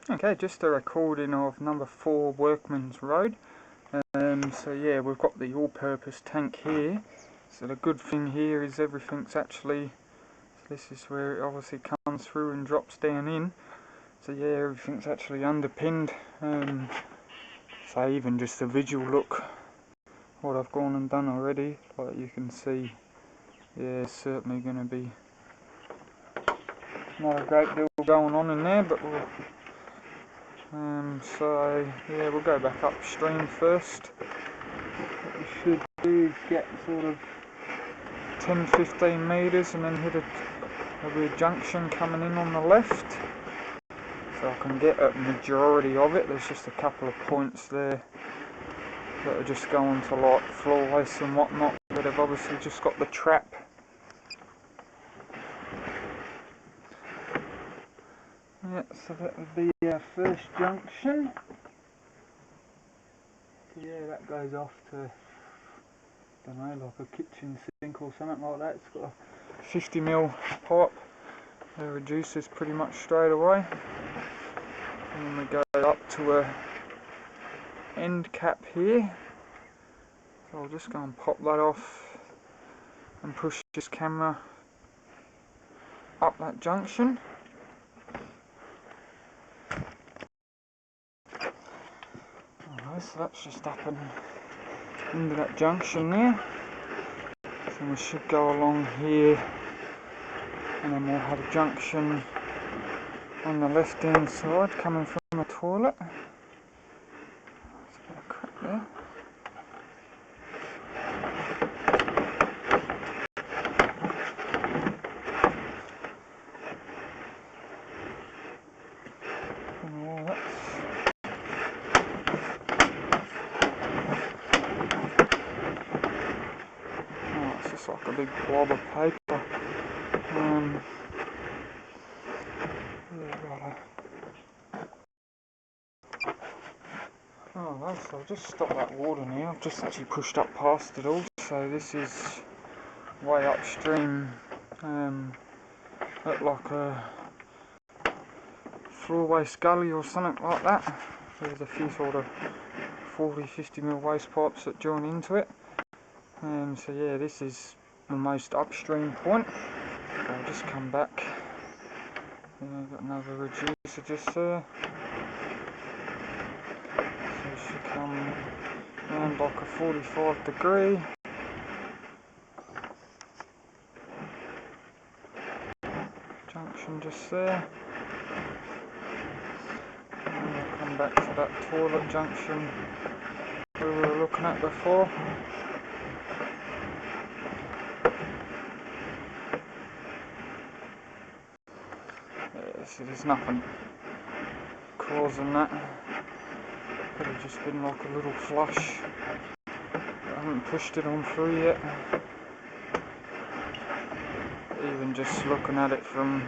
Okay, just a recording of number 4 Workmans Road. So yeah, we've got the all-purpose tank here. So the good thing here is everything's actually, so this is where it obviously comes through and drops down in. So yeah, everything's actually underpinned. So even just a visual look, what I've gone and done already, like you can see, yeah, it's certainly going to be not a great deal going on in there, but we'll so yeah, we'll go back upstream first. What we should do is get sort of 10-15 metres and then hit there'll be a junction coming in on the left, so I can get a majority of it. There's just a couple of points there that are just going to like floor ice and whatnot, but I've obviously just got the trap. Yeah, so that would be our first junction. So yeah, that goes off to, I don't know, like a kitchen sink or something like that. It's got a 50mm pipe that reduces pretty much straight away. And then we go up to a end cap here. So I'll just go and pop that off and push this camera up that junction. Alright, so that's just up and into that junction there. So we should go along here and then we'll have a junction on the left hand side coming from the toilet. There's a bit of crack there. It's just like a big blob of paper. Alright, so I'll just stop that water now. I've just actually pushed up past it all. So this is way upstream, look like a floor waste gully or something like that. There's a few sort of 40-50mm waste pipes that join into it. So yeah, this is the most upstream point. I'll just come back. Got another reducer just there. So it should come around like a 45 degree. Junction just there. And we'll come back to that toilet junction we were looking at before. Yeah, so there's nothing causing that. Could have just been like a little flush. I haven't pushed it on through yet. Even just looking at it from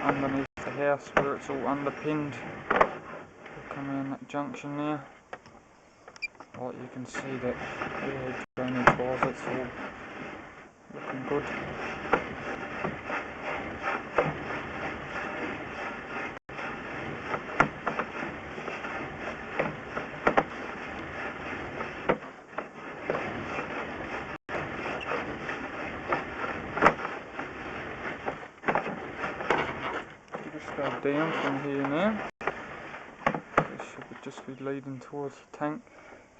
underneath the house where it's all underpinned. We'll come in that junction there. Like you can see that drainage wise it's all looking good. Just go down from here now. This should just be leading towards the tank.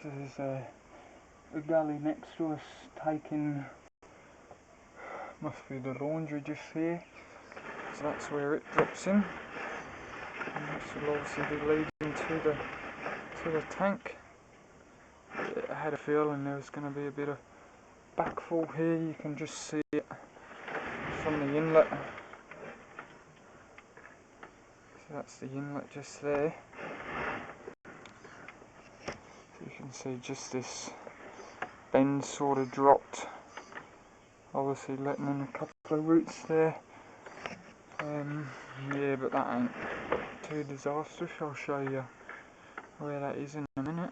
So there's a gully next to us taking, must be the laundry just here. So that's where it drops in. And this will obviously be leading to the tank. I had a feeling there was going to be a bit of backfall here. You can just see it from the inlet. So that's the inlet just there. So you can see just this bend sort of dropped. Obviously letting in a couple of roots there. Yeah, but that ain't too disastrous. I'll show you where that is in a minute.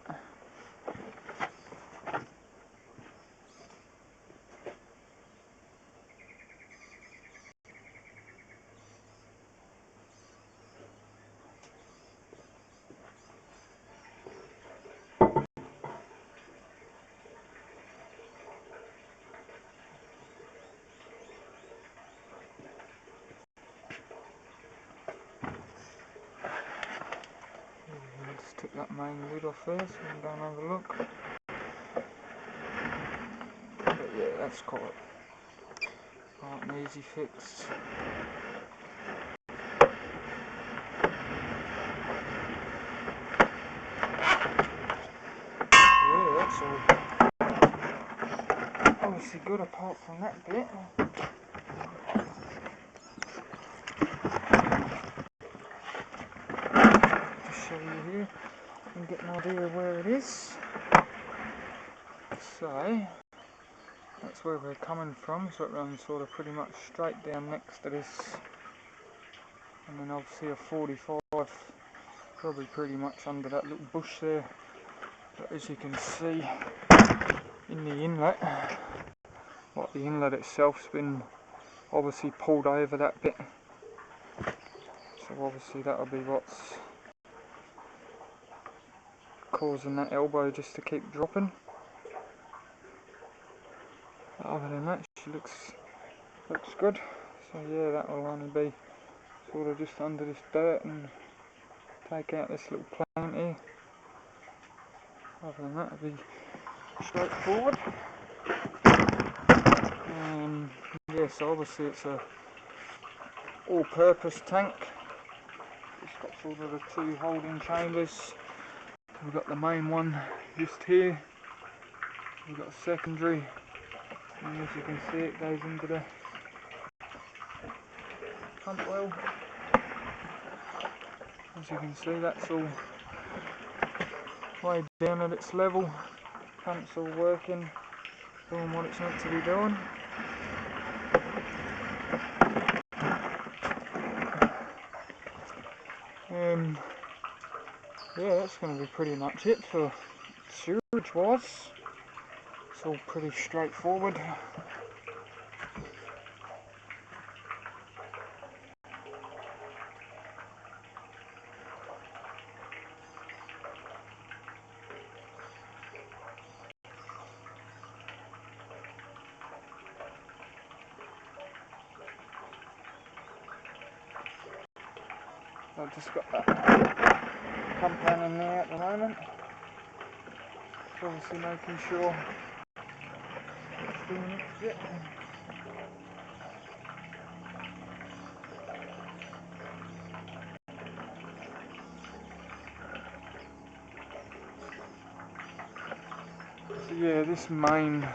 took that main lid off there, so we can go and have a look. But yeah, that's quite an easy fix. Yeah, that's all obviously good apart from that bit. Just show you here and get an idea of where it is. So that's where we're coming from, so it runs sort of pretty much straight down next to this, and then obviously a 45 probably pretty much under that little bush there. But as you can see in the inlet, like the inlet itself's been obviously pulled over that bit, so obviously that'll be what's causing that elbow just to keep dropping. Other than that, she looks good. So yeah, that will only be sort of just under this dirt and take out this little plant here. Other than that, it'll be straightforward. Yeah, so obviously it's a all-purpose tank. It's got sort of the two holding chambers. We've got the main one just here. We've got a secondary, and as you can see, it goes into the pump well. As you can see, that's all way down at its level. Pump's all working, doing what it's meant to be doing. Yeah, that's going to be pretty much it for sewage wise. It's all pretty straightforward. I've just got that pump running there at the moment. It's obviously making sure it's doing its bit. So yeah, this main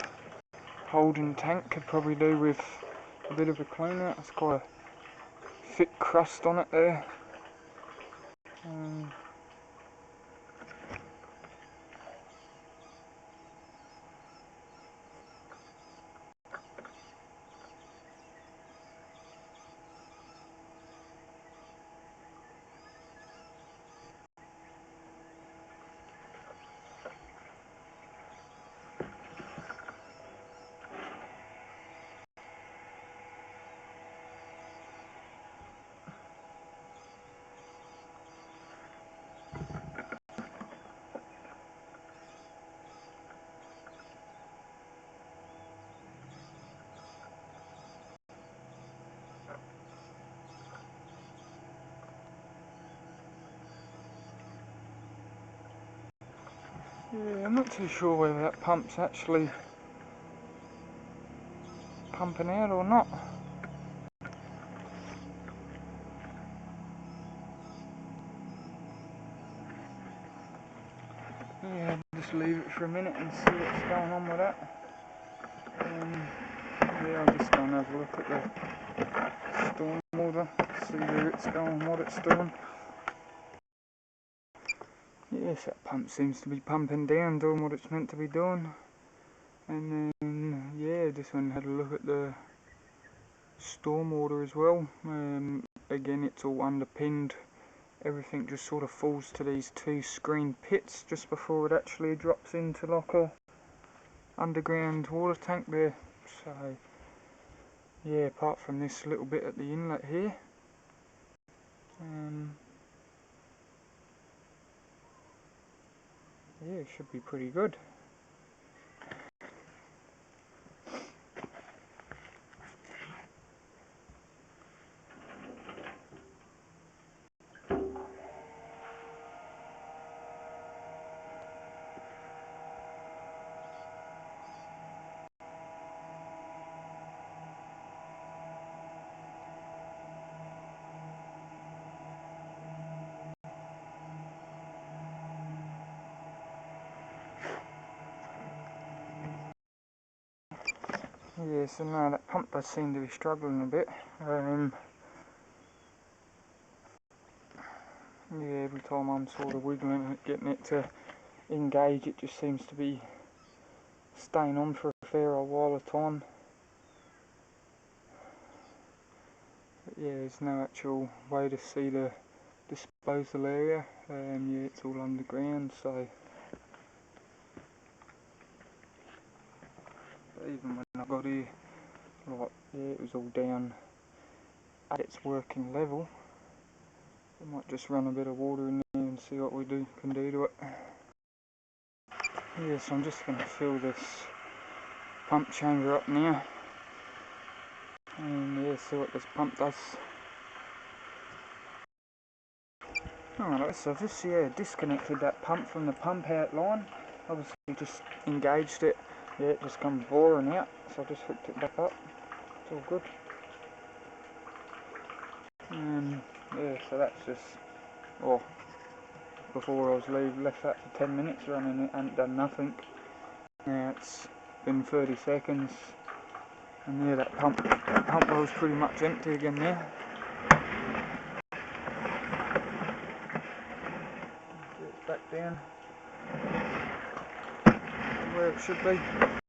holding tank could probably do with a bit of a clean out. It's quite a thick crust on it there. Yeah, I'm not too sure whether that pump's actually pumping out or not. Yeah, just leave it for a minute and see what's going on with that. Yeah, I'll just go and have a look at the storm water, see where it's going, what it's doing. Yes, that pump seems to be pumping down, doing what it's meant to be doing. And then, yeah, this one had a look at the storm water as well. Again, it's all underpinned. Everything just sort of falls to these two screen pits just before it actually drops into like a underground water tank there. So, yeah, apart from this little bit at the inlet here, yeah, it should be pretty good. Yeah, so now that pump does seem to be struggling a bit. Yeah, every time I'm sort of wiggling it, getting it to engage, it just seems to be staying on for a fair old while of time. But yeah, there's no actual way to see the disposal area. Yeah, it's all underground, so even when I got here, like, yeah, it was all down at its working level. I might just run a bit of water in there and see what we can do to it. Yeah, so I'm just going to fill this pump chamber up now, and yeah, see what this pump does. Alright, so I've just disconnected that pump from the pump out line. Obviously just engaged it. Yeah, it just comes boring out, so I just hooked it back up. It's all good. Yeah, so that's just, oh, before I was left that for 10 minutes running, it hadn't done nothing. Now it's been 30 seconds, and yeah, that pump well's pretty much empty again now. Get it back down where it should be.